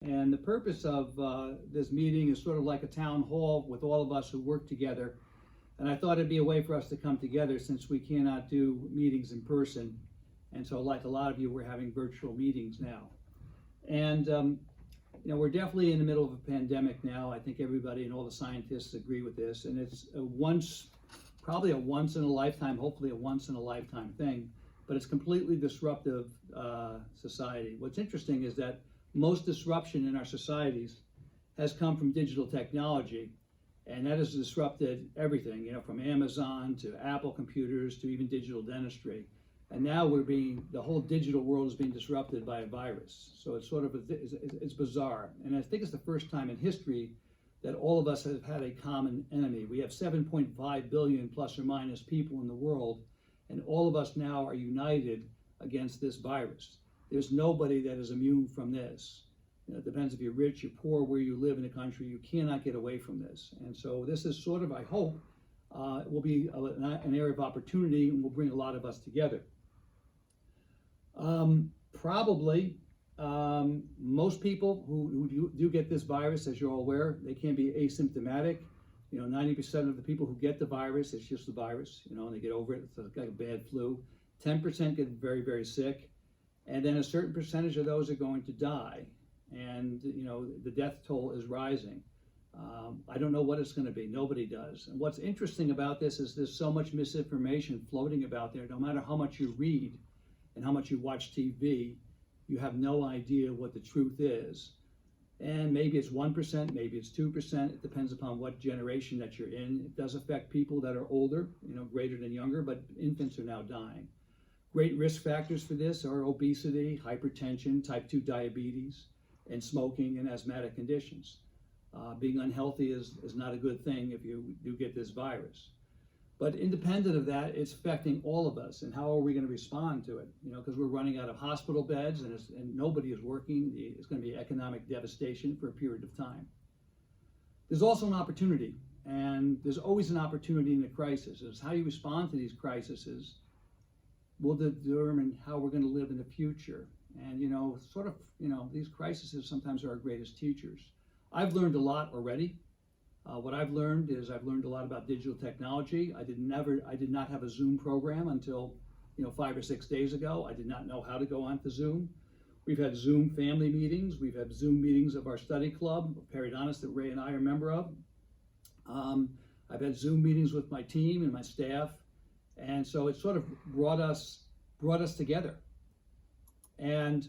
And the purpose of this meeting is sort of like a town hall with all of us who work together. And I thought it'd be a way for us to come together since we cannot do meetings in person. And so like a lot of you, we're having virtual meetings now. And we're definitely in the middle of a pandemic now. I think everybody and all the scientists agree with this. And it's probably a once in a lifetime, hopefully a once in a lifetime thing, but it's completely disruptive society. What's interesting is that most disruption in our societies has come from digital technology, and that has disrupted everything, from Amazon to Apple computers to even digital dentistry. And now the whole digital world is being disrupted by a virus. So it's it's bizarre. And I think it's the first time in history that all of us have had a common enemy. We have 7.5 billion plus or minus people in the world, and all of us now are united against this virus. There's nobody that is immune from this. It depends if you're rich, you're poor, where you live in the country, you cannot get away from this. And so this is sort of, I hope, will be an area of opportunity and will bring a lot of us together. Probably, most people who do get this virus, as you're all aware, they can be asymptomatic. 90% of the people who get the virus, it's just the virus, and they get over it. It's like a bad flu. 10% get very, very sick. And then a certain percentage of those are going to die. And, the death toll is rising. I don't know what it's going to be. Nobody does. And what's interesting about this is there's so much misinformation floating about there. No matter how much you read and how much you watch TV, you have no idea what the truth is. And maybe it's 1%, maybe it's 2%. It depends upon what generation that you're in. It does affect people that are older, greater than younger, but infants are now dying. Great risk factors for this are obesity, hypertension, type 2 diabetes, and smoking and asthmatic conditions. Being unhealthy is not a good thing if you do get this virus. But independent of that, it's affecting all of us. And how are we going to respond to it? Because we're running out of hospital beds and nobody is working. It's going to be economic devastation for a period of time. There's also an opportunity, and there's always an opportunity in a crisis. It's how you respond to these crises will determine how we're going to live in the future. And, these crises sometimes are our greatest teachers. I've learned a lot already. What I've learned is I've learned a lot about digital technology. I did not have a Zoom program until, 5 or 6 days ago. I did not know how to go onto Zoom. We've had Zoom family meetings. We've had Zoom meetings of our study club, Periodontists, that Ray and I are a member of. I've had Zoom meetings with my team and my staff. And so it sort of brought us together. And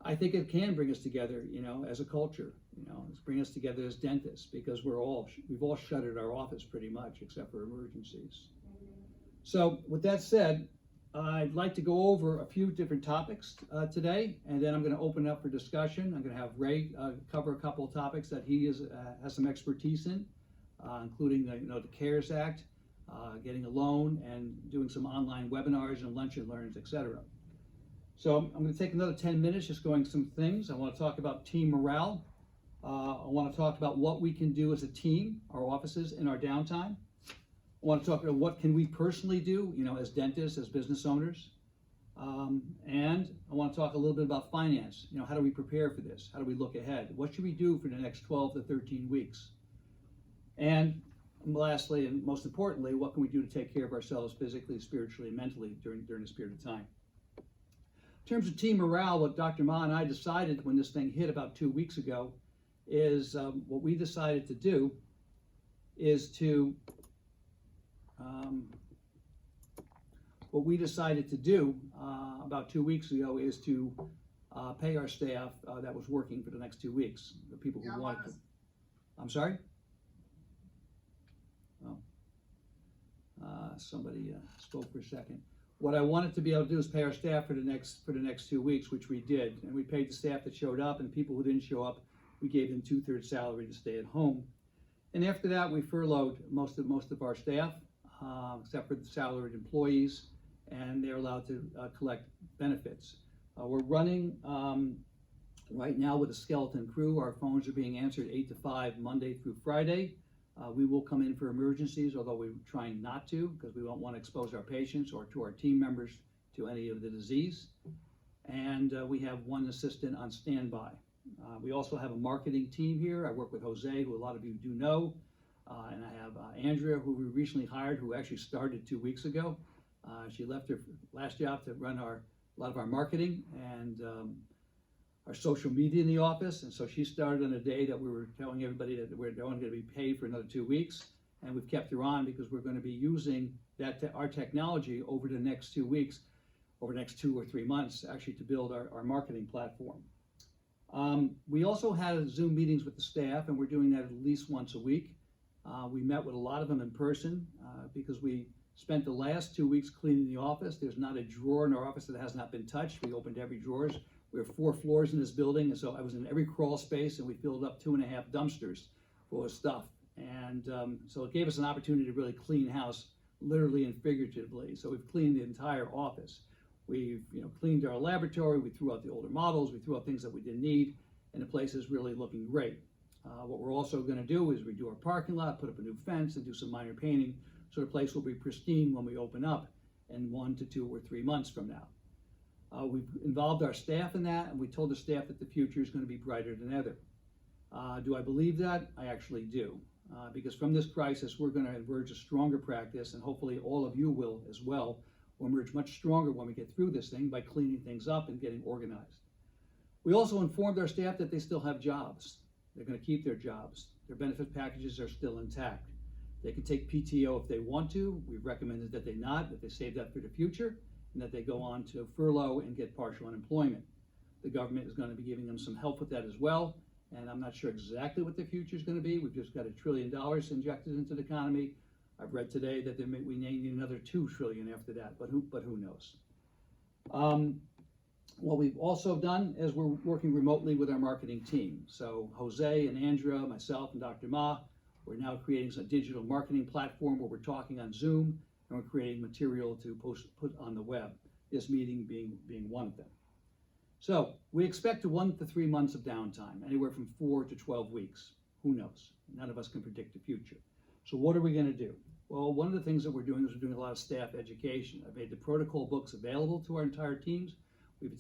I think it can bring us together, as a culture. It's bring us together as dentists, because we've all shuttered our office pretty much, except for emergencies. So with that said, I'd like to go over a few different topics today, and then I'm going to open up for discussion. I'm going to have Ray cover a couple of topics that he has some expertise in, including the CARES Act, getting a loan, and doing some online webinars and lunch and learns, etc. So I'm going to take another 10 minutes just going some things. I want to talk about team morale. I want to talk about what we can do as a team, our offices, in our downtime. I want to talk about what can we personally do, as dentists, as business owners. And I want to talk a little bit about finance. How do we prepare for this? How do we look ahead? What should we do for the next 12 to 13 weeks? And lastly, and most importantly, what can we do to take care of ourselves physically, spiritually, and mentally during this period of time? In terms of team morale, what Dr. Ma and I decided when this thing hit about 2 weeks ago is what we decided to do is to about 2 weeks ago is to pay our staff that was working for the next 2 weeks, the people who wanted to. I'm sorry? Oh. Somebody spoke for a second. What I wanted to be able to do is pay our staff for the next 2 weeks, which we did, and we paid the staff that showed up, and people who didn't show up, we gave them 2/3 salary to stay at home. And after that, we furloughed most of our staff, except for the salaried employees, and they're allowed to collect benefits. We're running right now with a skeleton crew. Our phones are being answered 8 to 5 Monday through Friday. We will come in for emergencies, although we're trying not to, because we don't want to expose our patients or to our team members to any of the disease. and we have one assistant on standby. We also have a marketing team here. I work with Jose, who a lot of you do know, and I have Andrea, who we recently hired, who actually started 2 weeks ago. She left her last job to run a lot of our marketing and our social media in the office, and so she started on a day that we were telling everybody that we're only going to be paid for another 2 weeks, and we've kept her on because we're going to be using our technology over the next 2 weeks, over the next 2 or 3 months, actually, to build our marketing platform. We also had Zoom meetings with the staff, and we're doing that at least once a week. We met with a lot of them in person because we spent the last 2 weeks cleaning the office. There's not a drawer in our office that has not been touched. We opened every drawer. We have 4 floors in this building, and so I was in every crawl space, and we filled up 2.5 dumpsters full of stuff. And so it gave us an opportunity to really clean house, literally and figuratively. So we've cleaned the entire office. We've cleaned our laboratory. We threw out the older models. We threw out things that we didn't need, and the place is really looking great. What we're also going to do is redo our parking lot, put up a new fence, and do some minor painting, so the place will be pristine when we open up in 1 to 2 or 3 months from now. We've involved our staff in that, and we told the staff that the future is going to be brighter than ever. Do I believe that? I actually do. Because from this crisis, we're going to emerge a stronger practice, and hopefully all of you will as well. We'll emerge much stronger when we get through this thing by cleaning things up and getting organized. We also informed our staff that they still have jobs. They're going to keep their jobs. Their benefit packages are still intact. They can take PTO if they want to. We've recommended that they not, that they save that for the future, and that they go on to furlough and get partial unemployment. The government is going to be giving them some help with that as well, and I'm not sure exactly what the future is going to be. We've just got $1 trillion injected into the economy. I've read today that we may need another $2 trillion after that, but who knows? What we've also done is we're working remotely with our marketing team. So Jose and Andrea, myself and Dr. Ma, we're now creating a digital marketing platform where we're talking on Zoom, and we're creating material to put on the web, this meeting being one of them. So we expect 1 to 3 months of downtime, anywhere from 4 to 12 weeks. Who knows? None of us can predict the future. So what are we going to do? Well, one of the things that we're doing is we're doing a lot of staff education. I've made the protocol books available to our entire teams. We've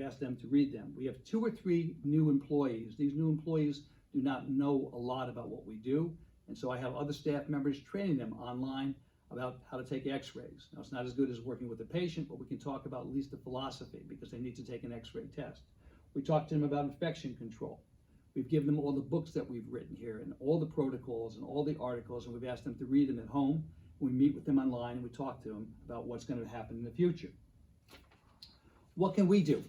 asked them to read them. We have 2 or 3 new employees. These new employees do not know a lot about what we do, and so I have other staff members training them online about how to take x-rays. Now, it's not as good as working with a patient, but we can talk about at least the philosophy, because they need to take an x-ray test. We talked to them about infection control. We've given them all the books that we've written here and all the protocols and all the articles, and we've asked them to read them at home. We meet with them online and we talk to them about what's going to happen in the future. What can we do,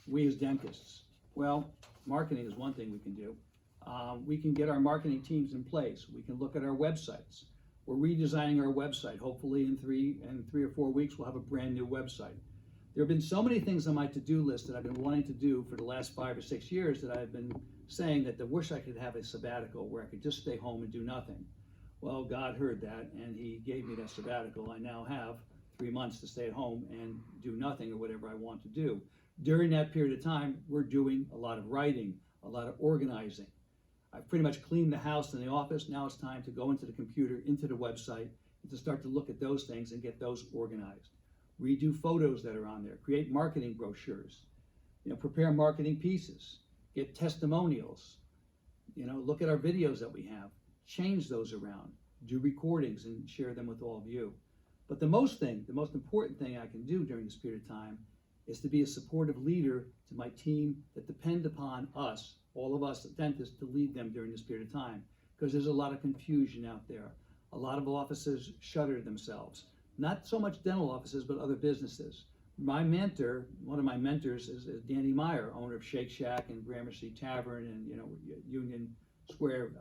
we as dentists? Well, marketing is one thing we can do. We can get our marketing teams in place. We can look at our websites. We're redesigning our website. Hopefully in 3 or 4 weeks, we'll have a brand new website. There have been so many things on my to-do list that I've been wanting to do for the last 5 or 6 years that I've been saying that I wish I could have a sabbatical where I could just stay home and do nothing. Well, God heard that, and he gave me that sabbatical. I now have 3 months to stay at home and do nothing or whatever I want to do. During that period of time, we're doing a lot of writing, a lot of organizing. I've pretty much cleaned the house and the office. Now it's time to go into the computer, into the website, and to start to look at those things and get those organized. Redo photos that are on there, create marketing brochures, prepare marketing pieces, get testimonials, look at our videos that we have, change those around, do recordings and share them with all of you. But the most important thing I can do during this period of time is to be a supportive leader to my team that depend upon us, all of us dentists, to lead them during this period of time, because there's a lot of confusion out there. A lot of offices shuttered themselves. Not so much dental offices, but other businesses. My mentor, one of my mentors, is Danny Meyer, owner of Shake Shack and Gramercy Tavern and Union Square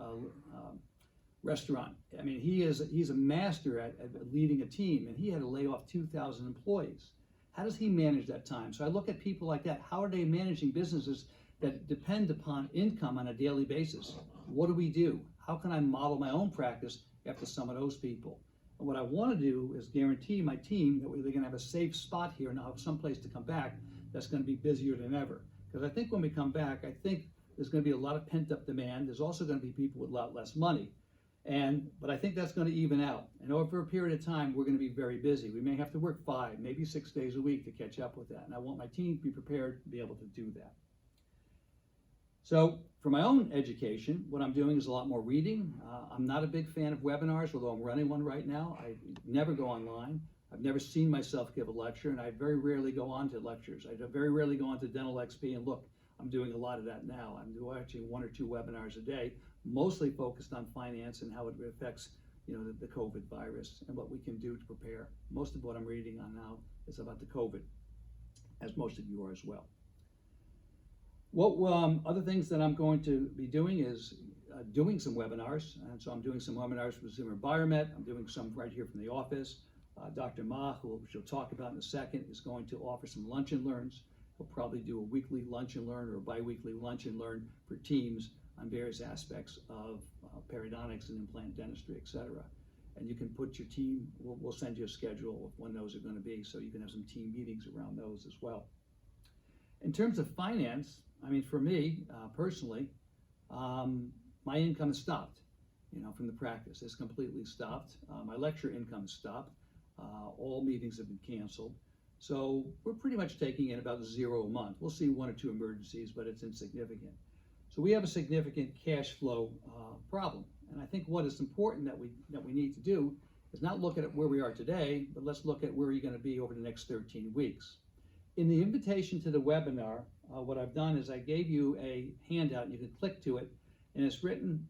restaurant. I mean, he's a master at leading a team, and he had to lay off 2,000 employees. How does he manage that time? So I look at people like that. How are they managing businesses that depend upon income on a daily basis? What do we do? How can I model my own practice after some of those people? And what I want to do is guarantee my team that they're going to have a safe spot here and have some place to come back that's going to be busier than ever. Because I think when we come back, I think there's going to be a lot of pent-up demand. There's also going to be people with a lot less money. But I think that's going to even out. And over a period of time, we're going to be very busy. We may have to work 5, maybe 6 days a week to catch up with that. And I want my team to be prepared to be able to do that. So for my own education, what I'm doing is a lot more reading. I'm not a big fan of webinars, although I'm running one right now. I never go online. I've never seen myself give a lecture, and I very rarely go on to lectures. I very rarely go on to Dental XP, and look, I'm doing a lot of that now. I'm doing actually 1 or 2 webinars a day, mostly focused on finance and how it affects, the COVID virus and what we can do to prepare. Most of what I'm reading on now is about the COVID, as most of you are as well. What other things that I'm going to be doing is doing some webinars, and so I'm doing some webinars with Zimmer Biomet. I'm doing some right here from the office. Dr. Ma, who she'll talk about in a second, is going to offer some lunch and learns. He'll probably do a weekly lunch and learn or a bi-weekly lunch and learn for teams on various aspects of periodontics and implant dentistry, etc. And you can put your team, we'll send you a schedule of when those are going to be, so you can have some team meetings around those as well. In terms of finance, I mean, for me personally, my income has stopped, from the practice. It's completely stopped. My lecture income stopped. All meetings have been canceled. So we're pretty much taking in about 0 a month. We'll see 1 or 2 emergencies, but it's insignificant. So we have a significant cash flow problem. And I think what is important that we need to do is not look at where we are today, but let's look at where you're going to be over the next 13 weeks. In the invitation to the webinar, what I've done is I gave you a handout, and you can click to it, and it's written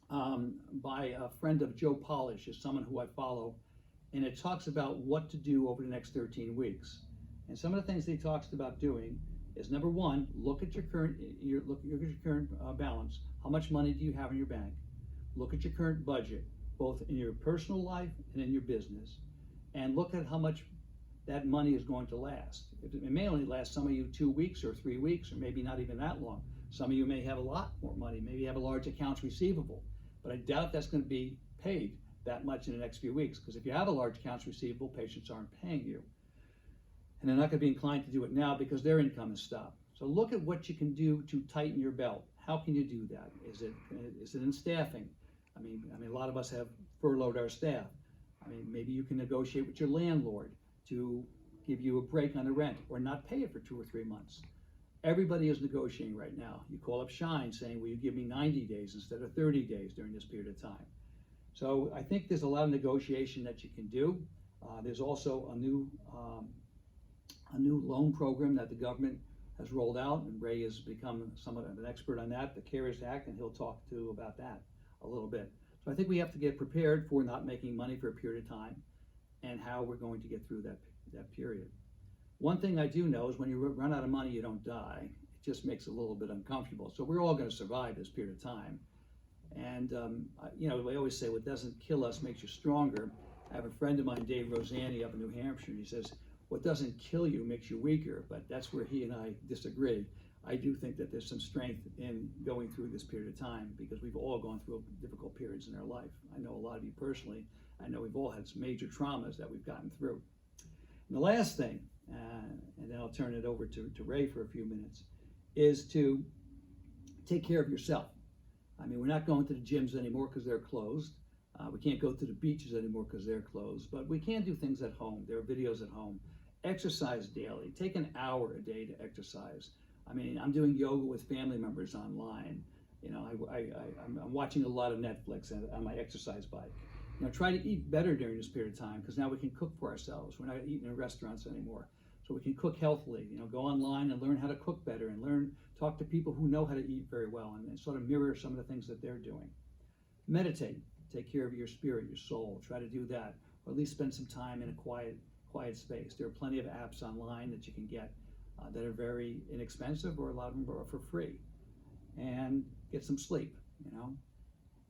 by a friend of Joe Polish, is someone who I follow, and it talks about what to do over the next 13 weeks. And some of the things that he talks about doing is, number 1, look at your current balance. How much money do you have in your bank? Look at your current budget, both in your personal life and in your business, and look at how much that money is going to last. It may only last some of you 2 weeks or 3 weeks, or maybe not even that long. Some of you may have a lot more money, maybe you have a large accounts receivable, but I doubt that's going to be paid that much in the next few weeks, because if you have a large accounts receivable, patients aren't paying you. And they're not going to be inclined to do it now because their income is stopped. So look at what you can do to tighten your belt. How can you do that? Is it in staffing? I mean, a lot of us have furloughed our staff. I mean, maybe you can negotiate with your landlord to give you a break on the rent or not pay it for 2 or 3 months. Everybody is negotiating right now. You call up Shine saying, will you give me 90 days instead of 30 days during this period of time? So I think there's a lot of negotiation that you can do. There's also a new loan program that the government has rolled out, and Ray has become somewhat of an expert on that, the CARES Act, and he'll talk to about that a little bit. So I think we have to get prepared for not making money for a period of time and how we're going to get through that period. One thing I do know is when you run out of money, you don't die. It just makes it a little bit uncomfortable. So we're all going to survive this period of time. And, we always say what doesn't kill us makes you stronger. I have a friend of mine, Dave Rosani, up in New Hampshire, and he says, what doesn't kill you makes you weaker, but that's where he and I disagree. I do think that there's some strength in going through this period of time because we've all gone through difficult periods in our life. I know a lot of you personally. I know we've all had some major traumas that we've gotten through. And the last thing, and then I'll turn it over to Ray for a few minutes, is to take care of yourself. I mean, we're not going to the gyms anymore because they're closed. We can't go to the beaches anymore because they're closed, but we can do things at home. There are videos at home. Exercise daily. Take an hour a day to exercise. I mean, I'm doing yoga with family members online. I'm watching a lot of Netflix on my exercise bike. Try to eat better during this period of time because now we can cook for ourselves. We're not eating in restaurants anymore. So we can cook healthily. Go online and learn how to cook better and talk to people who know how to eat very well and sort of mirror some of the things that they're doing. Meditate. Take care of your spirit, your soul. Try to do that, or at least spend some time in a quiet space. There are plenty of apps online that you can get that are very inexpensive, or a lot of them are for free. And get some sleep.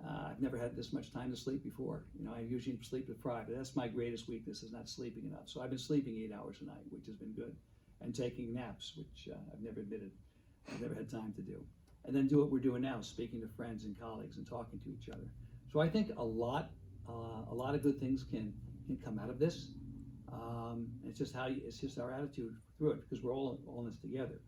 I've never had this much time to sleep before. I usually sleep deprived. That's my greatest weakness, is not sleeping enough. So I've been sleeping 8 hours a night, which has been good, and taking naps, which I've never admitted I've never had time to do. And then do what we're doing now, speaking to friends and colleagues and talking to each other. So I think a lot of good things can come out of this. It's just our attitude through it, because we're all in this together.